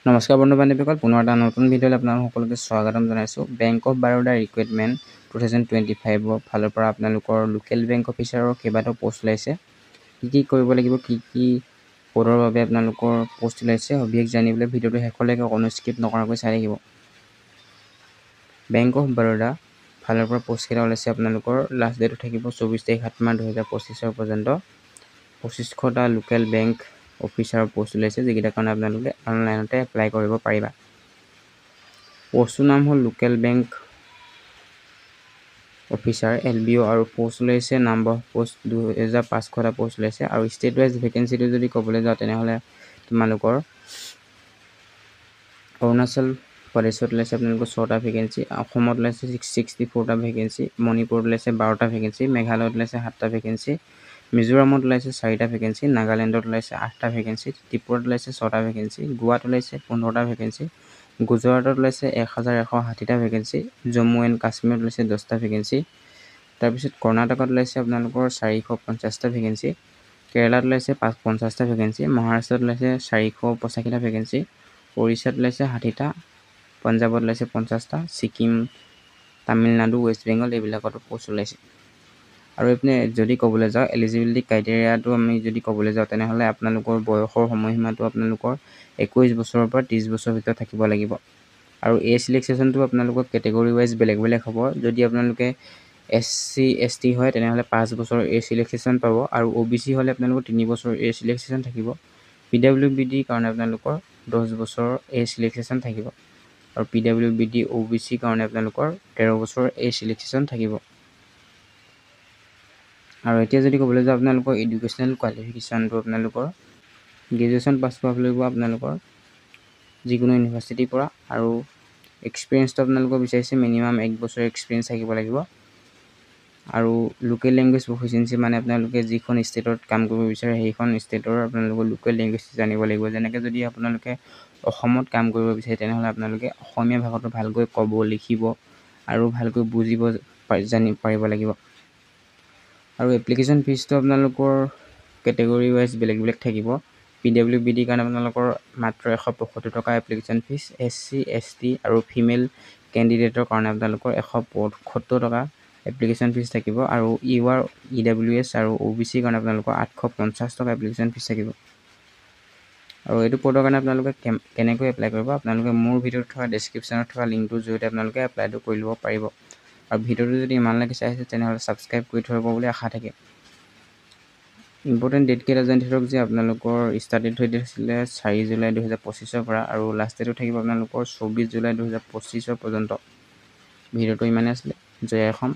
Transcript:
নমস্কাৰ বন্ধু বান্ধৱীসকল, পুনৰ এটা নতুন ভিডিঅ'লৈ আপোনালোক সকলোকে স্বাগতম জনাইছোঁ। বেংক অফ বাৰোদা ৰিক্ৰুইটমেণ্ট 2025 ফালৰ পৰা আপোনালোকৰ লোকেল বেংক অফিচাৰৰ কেইবাটাও পোষ্ট ওলাইছে। কি কৰিব লাগিব, কি পদৰ বাবে আপোনালোকৰ পোষ্ট ওলাইছে, সবিশেষ জানিবলৈ ভিডিঅ'টো শেষলৈকে কোনো স্কিপ নকৰাকৈ চাই থাকিব। বেংক অফ বাৰোদা ফালৰ পৰা পোষ্ট কেইটা ওলাইছে। আপোনালোকৰ লাষ্ট ডেট থাকিব 24/7/2025 পৰ্যন্ত। 2500টা লোকেল বেংক অফিচাৰৰ পোষ্ট ওলাইছে, যিকেইটাৰ কাৰণে আপোনালোকে অনলাইনতে এপ্লাই কৰিব পাৰিবা। পোষ্টটোৰ নাম হ'ল লোকেল বেংক অফিচাৰ LBO আৰু পোষ্ট ওলাইছে নাম্বাৰ পোষ্ট 2500টা পোষ্ট ওলাইছে। আৰু ষ্টেট ৱাইজ ভেকেঞ্চিটো যদি ক'বলৈ যাওঁ তেনেহ'লে তোমালোকৰ অৰুণাচল প্ৰদেশত ওলাইছে আপোনালোকৰ 6টা ভেকেঞ্চি, অসমত ওলাইছে 64টা ভেকেঞ্চি, মণিপুৰত ওলাইছে 12টা ভেকেঞ্চি, মেঘালয়ত ওলাইছে 7টা ভেকেঞ্চি, মিজোৰামত ওলাইছে 4টা ভেকেঞ্চি, নাগালেণ্ডত ওলাইছে 8টা ভেকেঞ্চি, ত্ৰিপুৰাত ওলাইছে 6টা ভেকেঞ্চি, গোৱাত ওলাইছে 15টা ভেকেঞ্চি, গুজৰাটত ওলাইছে 1160টা ভেকেঞ্চি, জম্মু এণ্ড কাশ্মীৰত ওলাইছে 10টা ভেকেঞ্চি, তাৰপিছত কৰ্ণাটকত ওলাইছে আপোনালোকৰ 450টা ভেকেঞ্চি, কেৰালাত ওলাইছে 50টা ভেকেঞ্চি, মহাৰাষ্ট্ৰত ওলাইছে 485টা ভেকেঞ্চি, উৰিষ্যাত ওলাইছে 60টা, পঞ্জাৱত ওলাইছে 50টা, ছিকিম, তামিলনাডু, ৱেষ্ট বেংগল এইবিলাকতো পোষ্ট ওলাইছে। আৰু এইপিনে যদি ক'বলৈ যাওঁ এলিজিবিলিটি ক্ৰাইটেৰিয়াটো আমি যদি ক'বলৈ যাওঁ তেনেহ'লে আপোনালোকৰ বয়সৰ সময়সীমাটো আপোনালোকৰ 21 বছৰৰ পৰা 30 বছৰৰ ভিতৰত থাকিব লাগিব। আৰু এই চিলেকশ্যনটো আপোনালোকৰ কেটেগৰী ৱাইজ বেলেগ বেলেগ হ'ব। যদি আপোনালোকে SC ST হয় তেনেহ'লে 5 বছৰ এই চিলেকশ্যন পাব, আৰু OBC হ'লে আপোনালোকৰ 3 বছৰ এই চিলেকশ্যন থাকিব। PWBD কাৰণে আপোনালোকৰ 10 বছৰ এই চিলেকশ্যন থাকিব, আৰু PWBD OBC কাৰণে আপোনালোকৰ 13 বছৰ এই চিলেকশ্যন থাকিব। আৰু এতিয়া যদি ক'বলৈ যাওঁ আপোনালোকৰ এডুকেশ্যনেল কোৱালিফিকেশ্যনটো আপোনালোকৰ গ্ৰেজুৱেশ্যন পাছ কৰিব লাগিব আপোনালোকৰ যিকোনো ইউনিভাৰ্চিটিৰ পৰা, আৰু এক্সপিৰিয়েঞ্চটো আপোনালোকৰ বিচাৰিছে মিনিমাম 1 বছৰ এক্সপিৰিয়েঞ্চ থাকিব লাগিব। আৰু লোকেল লেংগুৱেজ প্ৰফিচিয়েঞ্চি মানে আপোনালোকে যিখন ষ্টেটত কাম কৰিব বিচাৰে সেইখন ষ্টেটৰ আপোনালোকৰ লোকেল লেংগুৱেজ জানিব লাগিব। যেনেকৈ যদি আপোনালোকে অসমত কাম কৰিব বিচাৰে তেনেহ'লে আপোনালোকে অসমীয়া ভাষাটো ভালকৈ ক'ব, লিখিব আৰু ভালকৈ বুজিব পাৰিব লাগিব। আৰু এপ্লিকেশ্যন ফিজটো আপোনালোকৰ কেটেগৰী ৱাইজ বেলেগ বেলেগ থাকিব। PWBD কাৰণে আপোনালোকৰ মাত্ৰ 175 টকা এপ্লিকেশ্যন ফিজ, SC ST আৰু ফিমেল কেণ্ডিডেটৰ কাৰণে আপোনালোকৰ 175 টকা এপ্লিকেশ্যন ফিজ থাকিব। আৰু UR EWS আৰু OBC কাৰণে আপোনালোকৰ 850 টকা এপ্লিকেশ্যন ফিজ থাকিব। আৰু এইটো পদৰ কাৰণে আপোনালোকে কেনেকৈ এপ্লাই কৰিব, আপোনালোকে মোৰ ভিডিঅ'ত থকা ডেছক্ৰিপশ্যনত থকা লিংকটোৰ জৰিয়তে আপোনালোকে এপ্লাইটো কৰি ল'ব পাৰিব। আৰু ভিডিঅ'টো যদি ইমানলৈকে চাইছে তেনেহ'লে ছাবস্ক্ৰাইব কৰি থব বুলি আশা থাকে। ইম্পৰ্টেণ্ট ডেট কেইটা জানি থওক যে আপোনালোকৰ ষ্টাৰ্ট ডেট হৈ দিছিলে 4 জুলাই 2025 পৰা, আৰু লাষ্ট ডেটো থাকিব আপোনালোকৰ 24 জুলাই 2025 পৰ্যন্ত। ভিডিঅ'টো ইমানেই আছিলে। জয় অসম।